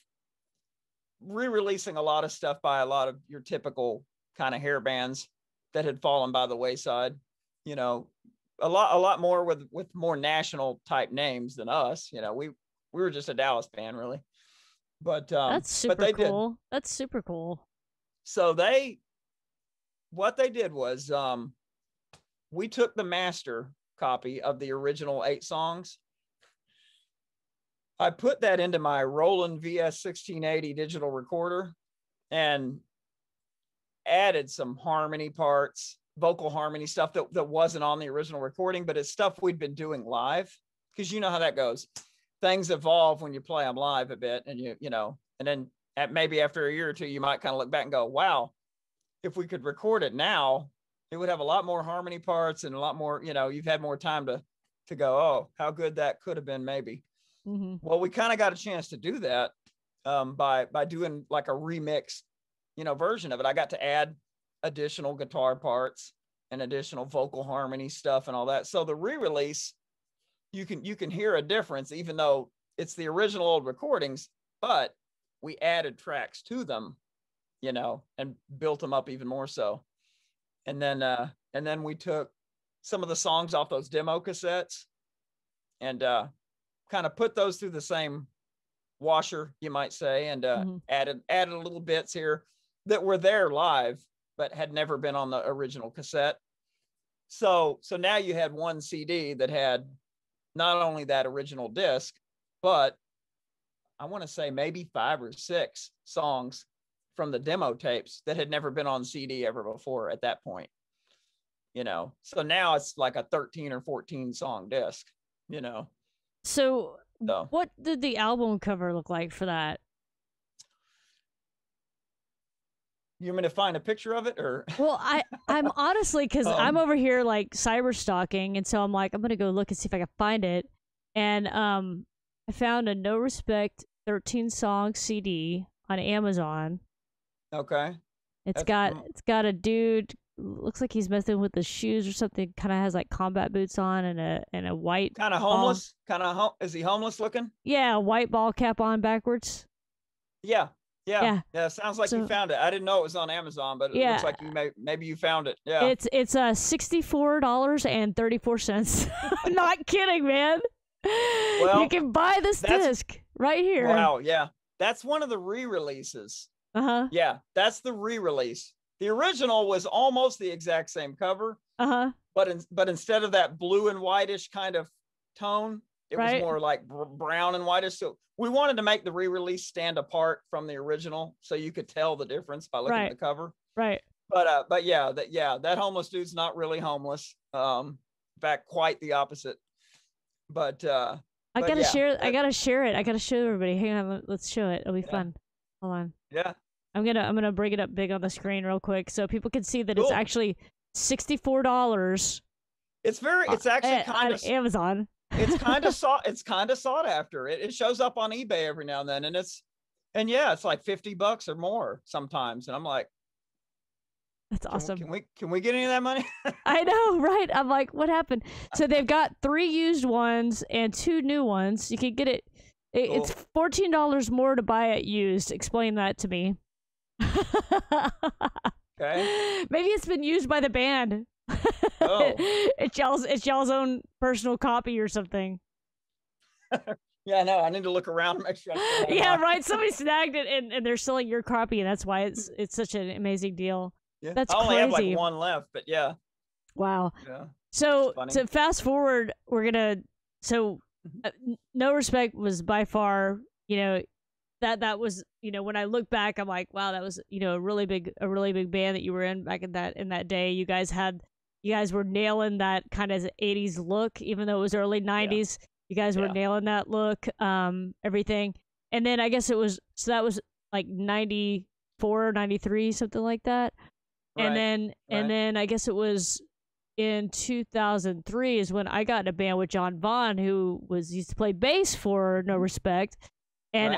B: re-releasing a lot of stuff by a lot of your typical kind of hair bands that had fallen by the wayside. You know, a lot more with more national type names than us. You know, we were just a Dallas band, really. But
A: that's super
B: but they
A: cool.
B: did.
A: That's super cool.
B: So what they did was we took the master copy of the original 8 songs. I put that into my Roland VS 1680 digital recorder and added some harmony parts, vocal harmony stuff that wasn't on the original recording, but it's stuff we'd been doing live, because you know how that goes. Things evolve when you play them live a bit, and you know, and then maybe after a year or two, you might kind of look back and go, wow, if we could record it now, it would have a lot more harmony parts and a lot more, you know, you've had more time to go, oh, how good that could have been maybe.
A: Mm-hmm.
B: Well, we kind of got a chance to do that by doing like a remix, you know, version of it. I got to add additional guitar parts and additional vocal harmony stuff and all that. So the re-release, you can hear a difference, even though it's the original old recordings, but we added tracks to them, you know, and built them up even more so. And then we took some of the songs off those demo cassettes and kind of put those through the same washer, you might say, and added a little bits here that were there live, but had never been on the original cassette. So now you had one CD that had not only that original disc, but I want to say maybe 5 or 6 songs from the demo tapes that had never been on CD ever before at that point, you know. So now it's like a 13 or 14 song disc, you know.
A: So what did the album cover look like for that?
B: You want me to find a picture of it, or?
A: Well, I'm honestly, because I'm over here like cyber stalking, and so I'm like, I'm gonna go look and see if I can find it. And I found a No Respect 13 song CD on Amazon.
B: Okay.
A: It's got a dude, looks like he's messing with the shoes or something, kind of has like combat boots on and a white
B: kind of homeless, is he homeless looking?
A: Yeah, a white ball cap on backwards.
B: Yeah. Sounds like you found it. I didn't know it was on Amazon, but it looks like maybe you found it. Yeah.
A: It's $64.34. I'm not kidding, man. Well, you can buy this disc right here.
B: Wow, yeah. That's one of the re-releases.
A: Uh-huh.
B: Yeah, that's the re-release. The original was almost the exact same cover.
A: Uh-huh.
B: But instead of that blue and whitish kind of tone, it was more like brown and whitish. So we wanted to make the re-release stand apart from the original, so you could tell the difference by looking at the cover.
A: Right.
B: But yeah, that homeless dude's not really homeless. In fact, quite the opposite. But
A: I gotta share it. I gotta show everybody. Hang on, let's show it. It'll be fun. Hold on.
B: Yeah.
A: I'm gonna bring it up big on the screen real quick so people can see that it's actually $64.
B: It's actually kind of
A: Amazon.
B: It's kind of sought after. It shows up on eBay every now and then, and it's like $50 or more sometimes. And I'm like,
A: that's awesome.
B: Can we get any of that money?
A: I know, right? I'm like, what happened? So they've got 3 used ones and 2 new ones. You can get it.
B: Cool.
A: It's $14 more to buy it used. Explain that to me.
B: Okay.
A: Maybe it's been used by the band.
B: Oh.
A: It's y'all's own personal copy or something.
B: Yeah, no, I need to look around and make sure.
A: Yeah, right. Somebody snagged it and they're selling your copy, and that's why it's such an amazing deal.
B: Yeah.
A: That's
B: I only
A: crazy.
B: have like 1 left, but yeah.
A: Wow.
B: Yeah.
A: So to fast forward, we're gonna. So, No Respect was by far, you know, that was, you know, when I look back, I'm like, wow, that was, you know, a really big band that you were in back in that day. You guys were nailing that kind of 80s look, even though it was early 90s. Yeah. You guys were nailing that look, everything. And then I guess that was like 94, 93, something like that. Right. And then I guess it was in 2003 is when I got in a band with John Vaughn, who used to play bass for No Respect. And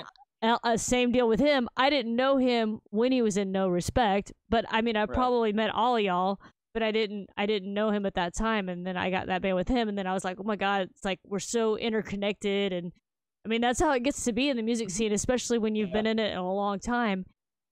A: same deal with him. I didn't know him when he was in No Respect, but I mean, I probably met all of y'all but I didn't know him at that time. And then I got that band with him, and then I was like, oh my God, it's like we're so interconnected. And I mean, that's how it gets to be in the music scene, especially when you've been in it in a long time.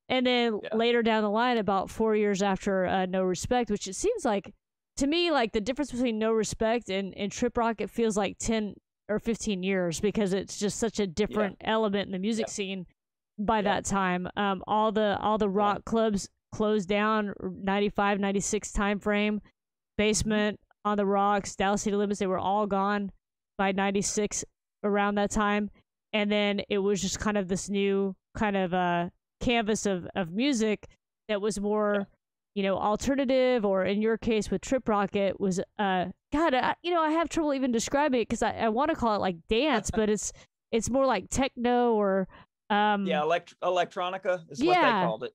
A: And then later down the line, about 4 years after No Respect, which it seems like, to me, like the difference between No Respect and Trip Rock, it feels like 10 or 15 years, because it's just such a different element in the music scene by that time. All the rock clubs closed down, 95, 96 time frame. Basement, On the Rocks, Dallas City Limits, they were all gone by 96, around that time. And then it was just kind of this new kind of canvas of music that was more, alternative, or in your case with Trip Rocket was, I have trouble even describing it, because I want to call it like dance, but it's more like techno, or
B: electronica is what they called it.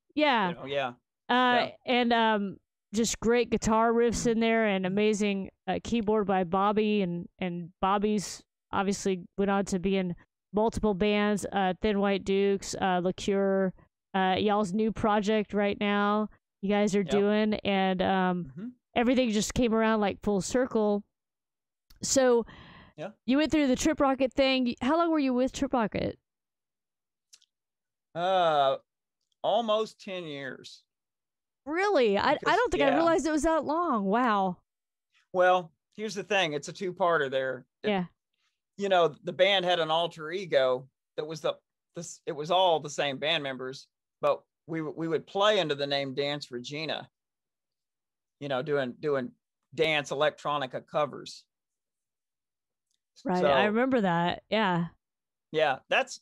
A: And just great guitar riffs in there, and amazing keyboard by Bobby, and Bobby's obviously went on to be in multiple bands, Thin White Dukes, LaCure, y'all's new project right now you guys are doing, and everything just came around like full circle. So you went through the Trip Rocket thing. How long were you with Trip Rocket?
B: Almost 10 years.
A: Really? I don't think I realized it was that long. Wow.
B: Well, here's the thing. It's a two-parter there. The band had an alter ego that was it was all the same band members, but we would play under the name Dance Regina, doing dance electronica covers.
A: Right. So, I remember that. Yeah.
B: Yeah. That's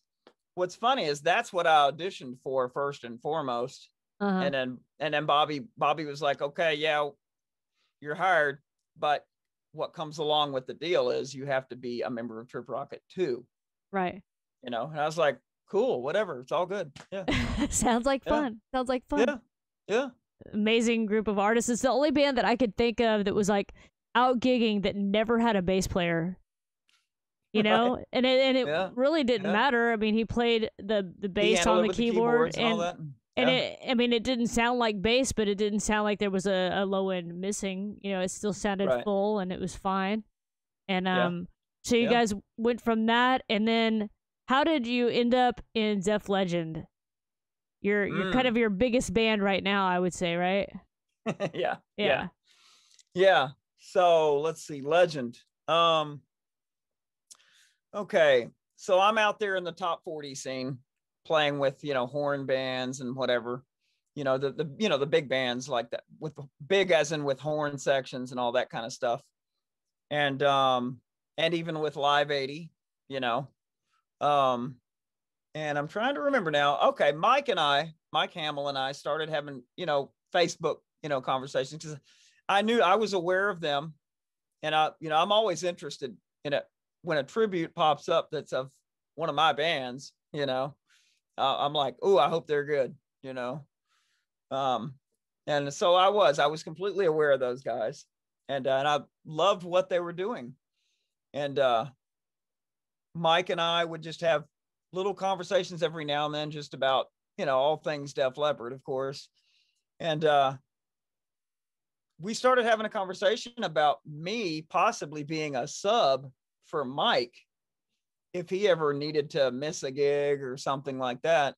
B: what's funny, is that's what I auditioned for first and foremost. And then Bobby was like, okay, yeah, you're hired, but what comes along with the deal is you have to be a member of Trip Rocket too.
A: Right.
B: And I was like, cool, whatever. It's all good. Yeah.
A: Sounds like fun. Sounds like fun.
B: Yeah. Yeah.
A: Amazing group of artists. It's the only band that I could think of that was like out gigging that never had a bass player. And it really didn't matter. I mean, he played the bass on the keyboard, and it didn't sound like bass, but it didn't sound like there was a low end missing. It still sounded full, and it was fine. And so you guys went from that, and then how did you end up in Def Leggend? You're kind of your biggest band right now, I would say, right?
B: Yeah. So let's see, Legend. Okay, so I'm out there in the top 40 scene, playing with horn bands and whatever, the big bands like that, with big as in with horn sections and all that kind of stuff, and even with Live 80, and I'm trying to remember now. Okay, Mike Hamill and I started having Facebook conversations, because I knew, I was aware of them, and I'm always interested in it when a tribute pops up that's of one of my bands. I'm like, oh, I hope they're good, and so I was completely aware of those guys, and I loved what they were doing, and Mike and I would just have little conversations every now and then, just about all things Def Leppard, of course, and we started having a conversation about me possibly being a sub for Mike if he ever needed to miss a gig or something like that.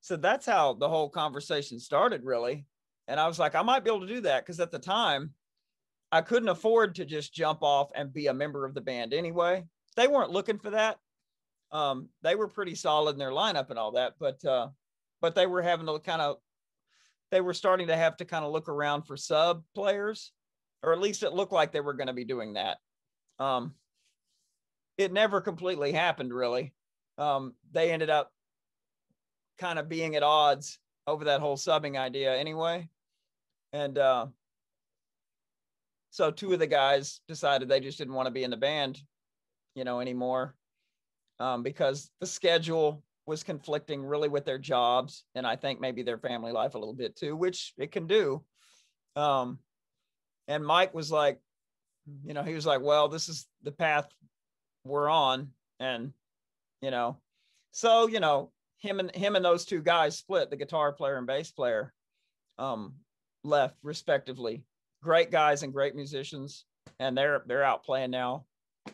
B: So that's how the whole conversation started, really. And I was like, I might be able to do that, because at the time I couldn't afford to just jump off and be a member of the band anyway. They weren't looking for that. They were pretty solid in their lineup and all that, but they were having to they were starting to have to kind of look around for sub players, or at least it looked like they were going to be doing that. It never completely happened, really. They ended up kind of being at odds over that whole subbing idea anyway. And so two of the guys decided they just didn't want to be in the band, anymore, because the schedule was conflicting really with their jobs, and I think maybe their family life a little bit too, which it can do. And Mike was like, he was like, well, this is the path we're on, and so him and those two guys split. The guitar player and bass player left respectively, great guys and great musicians, and they're out playing now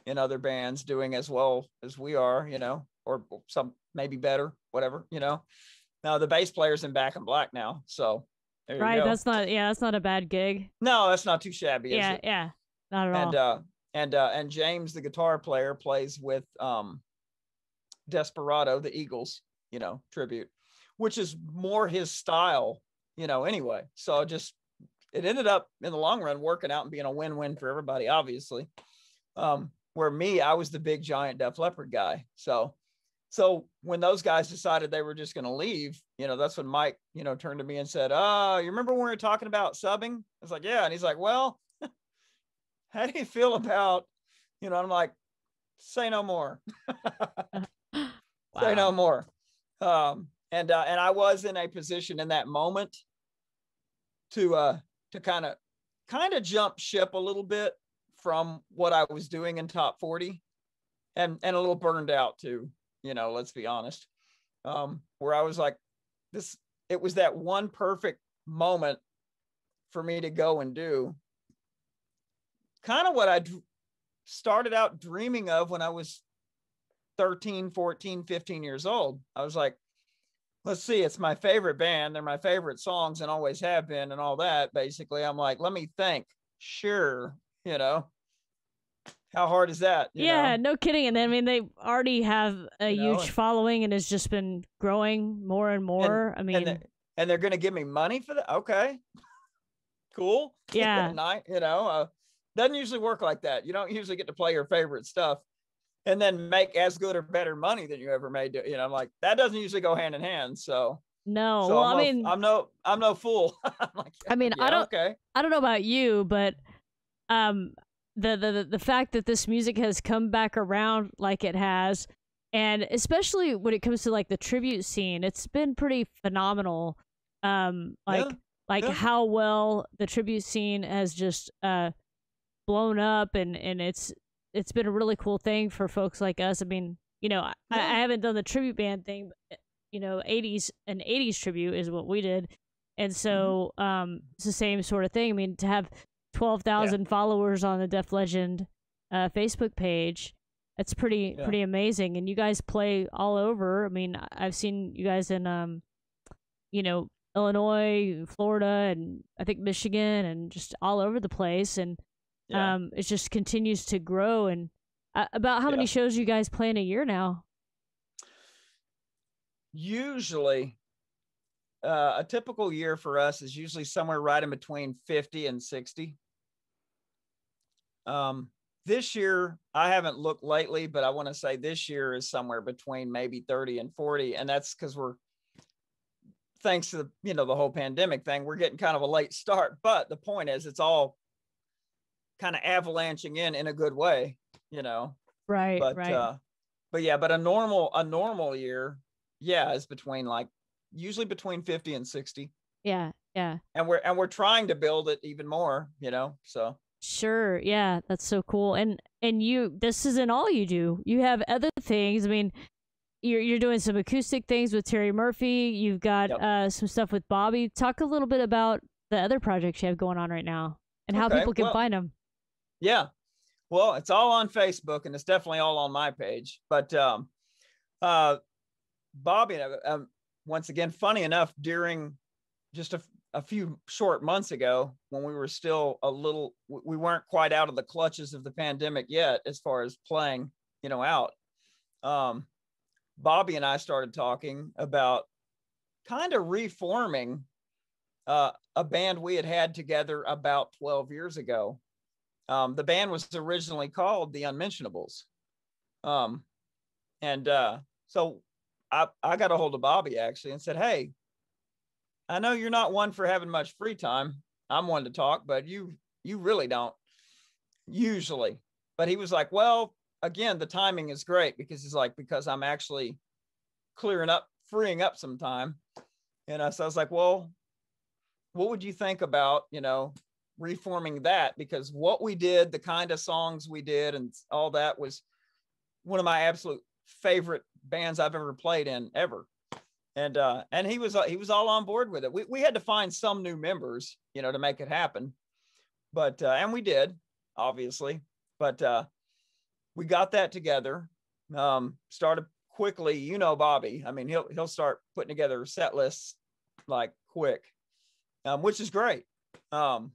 B: in other bands, doing as well as we are, you know, or some maybe better, whatever, you know. Now the bass player's in Back in Black now, so there you
A: Right.
B: go.
A: That's not a bad gig.
B: No, that's not too shabby, is it?
A: Yeah, not at all.
B: And James, the guitar player, plays with Desperado, the Eagles, you know, tribute, which is more his style, you know, anyway. So it ended up in the long run working out and being a win-win for everybody, obviously. Where me, I was the big giant Def Leppard guy. So when those guys decided they were just going to leave, you know, that's when Mike, you know, turned to me and said, you remember when we were talking about subbing? I was like, yeah. And he's like, well, how do you feel about, you know, I'm like, say no more.
A: Wow.
B: Say no more. And I was in a position in that moment to kind of jump ship a little bit from what I was doing in top 40, and a little burned out too, you know, let's be honest. Where I was like, it was that one perfect moment for me to go and do kind of what I started out dreaming of when I was 13, 14, 15 years old. I was like, let's see, it's my favorite band. They're my favorite songs and always have been and all that. Basically, I'm like, let me think. Sure. You know, how hard is that?
A: Yeah, no kidding. And then, I mean, they already have a huge
B: and,
A: following and it's just been growing more and more.
B: And they're going to give me money for that. Okay, cool.
A: Yeah.
B: You know, doesn't usually work like that. You don't usually get to play your favorite stuff and then make as good or better money than you ever made. You know, like that doesn't usually go hand in hand. So
A: no,
B: well,
A: I'm
B: no fool. I'm like,
A: I mean,
B: yeah,
A: I don't know about you, but the fact that this music has come back around like it has, and especially when it comes to like the tribute scene, it's been pretty phenomenal. How well the tribute scene has just blown up, and it's been a really cool thing for folks like us. I mean, you know, I haven't done the tribute band thing, but, you know, 80s tribute is what we did. And so it's the same sort of thing. I mean, to have 12,000 followers on the Def Leggend Facebook page, that's pretty amazing. And you guys play all over. I mean, I've seen you guys in, you know, Illinois, Florida, and I think Michigan, and just all over the place. And it just continues to grow. And about how many shows you guys play in a year now?
B: Usually, a typical year for us is usually somewhere right in between 50 and 60. This year, I haven't looked lately, but I want to say this year is somewhere between maybe 30 and 40. And that's because thanks to the whole pandemic thing, we're getting kind of a late start. But the point is, it's all kind of avalanching in a good way, you know.
A: Right.
B: But a normal year, is usually between 50 and 60.
A: Yeah.
B: And we're trying to build it even more, you know. So
A: sure, yeah, that's so cool. And this isn't all you do. You have other things. I mean, you're doing some acoustic things with Terry Murphy. You've got some stuff with Bobby. Talk a little bit about the other projects you have going on right now and how people can find them.
B: Yeah. Well, it's all on Facebook, and it's definitely all on my page. But Bobby, once again, funny enough, during just a few short months ago, when we were still we weren't quite out of the clutches of the pandemic yet, as far as playing, you know, out. Bobby and I started talking about kind of reforming a band we had together about 12 years ago. The band was originally called the Unmentionables. So I got a hold of Bobby actually and said, hey, I know you're not one for having much free time. I'm one to talk, but you really don't usually. But he was like, well, again, the timing is great because I'm actually freeing up some time. And so I was like, well, what would you think about, you know, reforming that? Because what we did, the kind of songs we did and all that was one of my absolute favorite bands I've ever played in ever. And he was all on board with it. We had to find some new members, you know, to make it happen. but and we did, obviously, but we got that together. Started quickly, you know, Bobby. I mean, he'll start putting together set lists like quick, which is great. So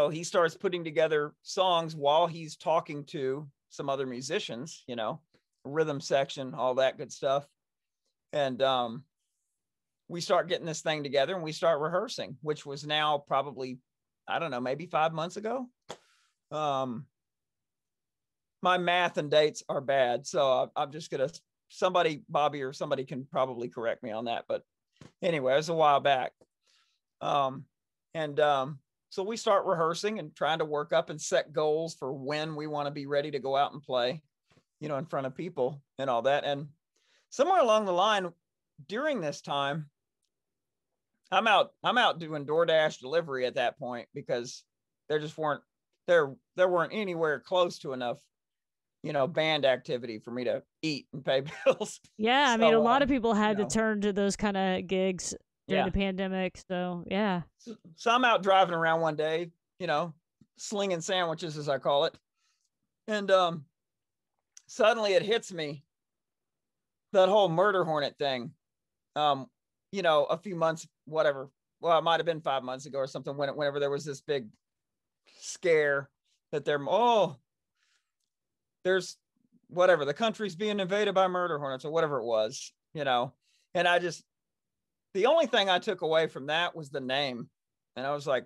B: he starts putting together songs while he's talking to some other musicians, you know, rhythm section, all that good stuff. And we start getting this thing together and we start rehearsing, which was now probably, I don't know, maybe 5 months ago. My math and dates are bad, so I'm just gonna, somebody, Bobby or somebody can probably correct me on that. But anyway, it was a while back. So we start rehearsing and trying to work up and set goals for when we want to be ready to go out and play, you know, in front of people and all that. And somewhere along the line during this time, I'm out doing DoorDash delivery at that point, because there just weren't anywhere close to enough, you know, band activity for me to eat and pay bills.
A: Yeah,
B: So,
A: I mean, a lot of people had
B: you
A: to turn to those kind of gigs during the pandemic. So yeah.
B: So I'm out driving around one day, you know, slinging sandwiches, as I call it. And suddenly it hits me, that whole murder hornet thing. You know, a few months, whatever. Well, it might have been 5 months ago or something, whenever there was this big scare that there's whatever, the country's being invaded by murder hornets or whatever it was, you know. And the only thing I took away from that was the name. And I was like,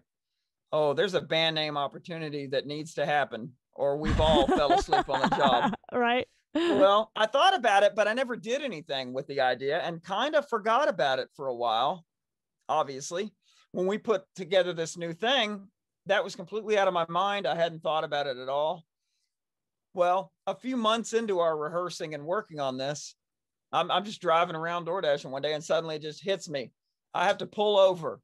B: oh, there's a band name opportunity that needs to happen, or we've all fell asleep on the job.
A: Right.
B: Well, I thought about it, but I never did anything with the idea and kind of forgot about it for a while. Obviously, when we put together this new thing, that was completely out of my mind. I hadn't thought about it at all. Well, a few months into our rehearsing and working on this, I'm just driving around DoorDash one day, and suddenly it just hits me. I have to pull over,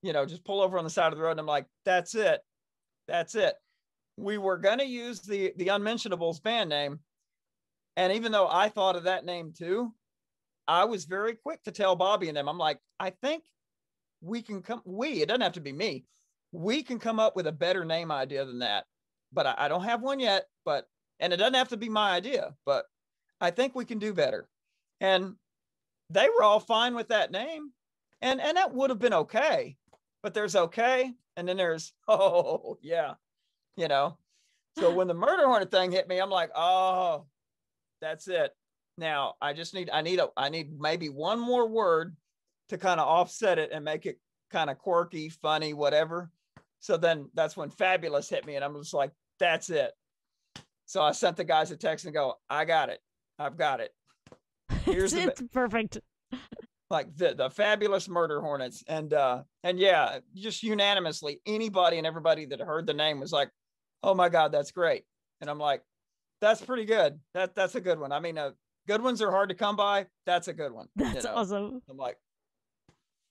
B: just pull over on the side of the road. And I'm like, that's it. We were going to use the Unmentionables band name. And even though I thought of that name too, I was very quick to tell Bobby and them, I'm like, I think it doesn't have to be me. We can come up with a better name idea than that. But I don't have one yet, and it doesn't have to be my idea, but I think we can do better. And they were all fine with that name. And that would have been okay, but there's okay. And then there's, oh yeah, you know. So when the murder hornet thing hit me, I'm like, oh, that's it. Now I need maybe one more word to kind of offset it and make it kind of quirky, funny, whatever. So then that's when fabulous hit me, and I'm just like, that's it. So I sent the guys a text and go, I got it. I've got it.
A: It's perfect.
B: Like the fabulous murder hornets. And yeah, just unanimously, anybody and everybody that heard the name was like, oh my God, that's great. And I'm like, that's pretty good. That's a good one. I mean, good ones are hard to come by. That's a good one.
A: That's awesome.
B: I'm like,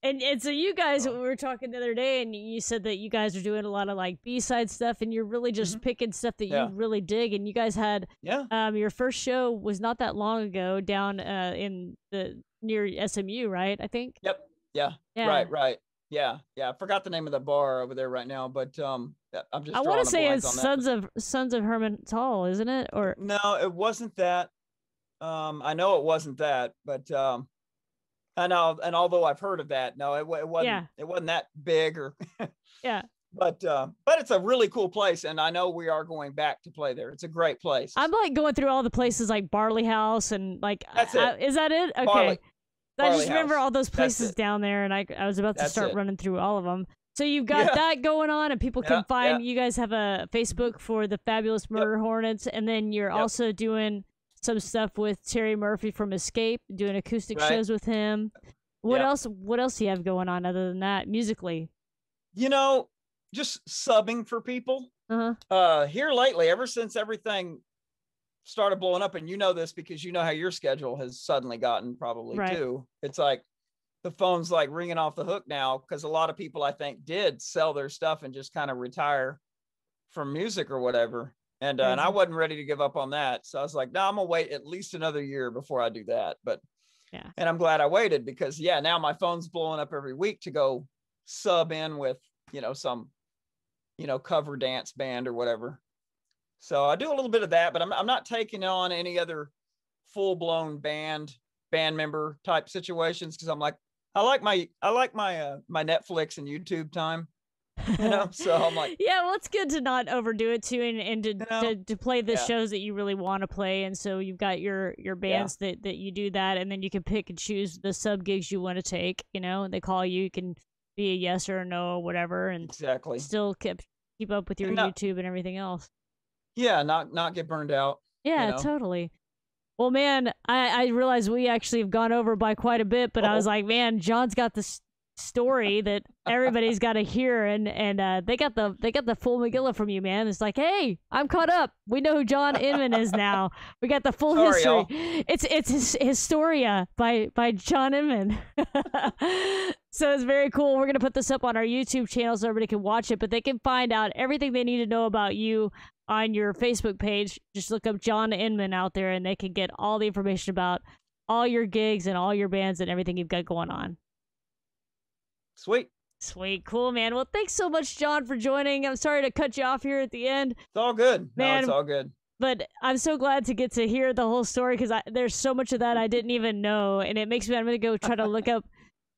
A: and so you guys, we were talking the other day, and you said that you guys are doing a lot of like B-side stuff, and you're really just picking stuff that you really dig. And you guys had, your first show was not that long ago down in the near SMU, right? I think. Yep.
B: Yeah. Right. Yeah. I forgot the name of the bar over there right now, but I'm just. I want to say it's
A: Sons of Herman's Hall, isn't it? Or
B: no, it wasn't that. I know it wasn't that, but I know, and although I've heard of that, no, it wasn't. Yeah. It wasn't that big, or
A: yeah.
B: But it's a really cool place, and I know we are going back to play there. It's a great place.
A: I'm like going through all the places like Barley House and like.
B: That's it.
A: Is that it? Okay. I just remember all those places down there, and I was about to start running through all of them. So you've got that going on, and people can find. You guys have a Facebook for the Fabulous Murder Hornets, and then you're also doing some stuff with Terry Murphy from Escape, doing acoustic shows with him. What else do you have going on other than that musically?
B: You know, just subbing for people. Here lately, ever since everything started blowing up, and you know this because you know how your schedule has suddenly gotten probably too. It's like the phone's like ringing off the hook now, because a lot of people I think did sell their stuff and just kind of retire from music or whatever. And I wasn't ready to give up on that. So I was like, no, I'm gonna wait at least another year before I do that. But and I'm glad I waited, because now my phone's blowing up every week to go sub in with some, cover dance band or whatever. So I do a little bit of that, but I'm not taking on any other full-blown band member type situations, because I'm like, I like my my Netflix and YouTube time. So I'm like,
A: yeah, well, it's good to not overdo it too, and to play the shows that you really want to play. And so you've got your bands that you do that, and then you can pick and choose the sub gigs you want to take. They call you, you can be a yes or a no or whatever, and
B: exactly
A: still keep up with your YouTube and everything else.
B: Yeah, not get burned out.
A: Yeah, totally. Well, man, I realize we actually have gone over by quite a bit, but I was like, man, John's got this story that everybody's got to hear, and they got the full Megillah from you, man. It's like, hey, I'm caught up. We know who John Inman is now. We got the full history.
B: Y'all.
A: It's Historia by John Inman. So it's very cool. We're gonna put this up on our YouTube channel so everybody can watch it, but they can find out everything they need to know about you on your Facebook page. Just look up John Inman out there, and they can get all the information about all your gigs and all your bands and everything you've got going on.
B: Sweet.
A: Cool, man. Well, thanks so much, John, for joining. I'm sorry to cut you off here at the end.
B: It's all good.
A: Man,
B: no, it's all good.
A: But I'm so glad to get to hear the whole story, because there's so much of that I didn't even know, and it makes me, I'm going to go try to look up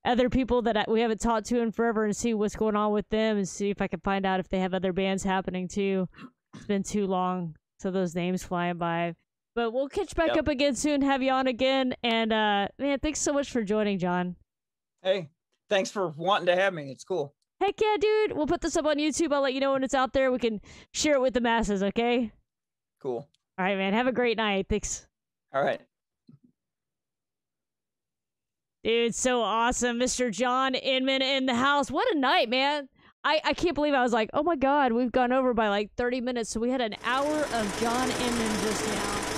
A: other people that we haven't talked to in forever and see what's going on with them, and see if I can find out if they have other bands happening too. It's been too long, so those names flying by. But we'll catch back up again soon, have you on again, and man, thanks so much for joining, John.
B: Hey, thanks for wanting to have me. It's cool.
A: Heck yeah, dude. We'll put this up on YouTube. I'll let you know when it's out there. We can share it with the masses, okay?
B: Cool.
A: All right, man. Have a great night. Thanks.
B: All right.
A: Dude, so awesome. Mr. John Inman in the house. What a night, man. I can't believe I was like, oh my God, we've gone over by like 30 minutes. So we had an hour of John Inman just now.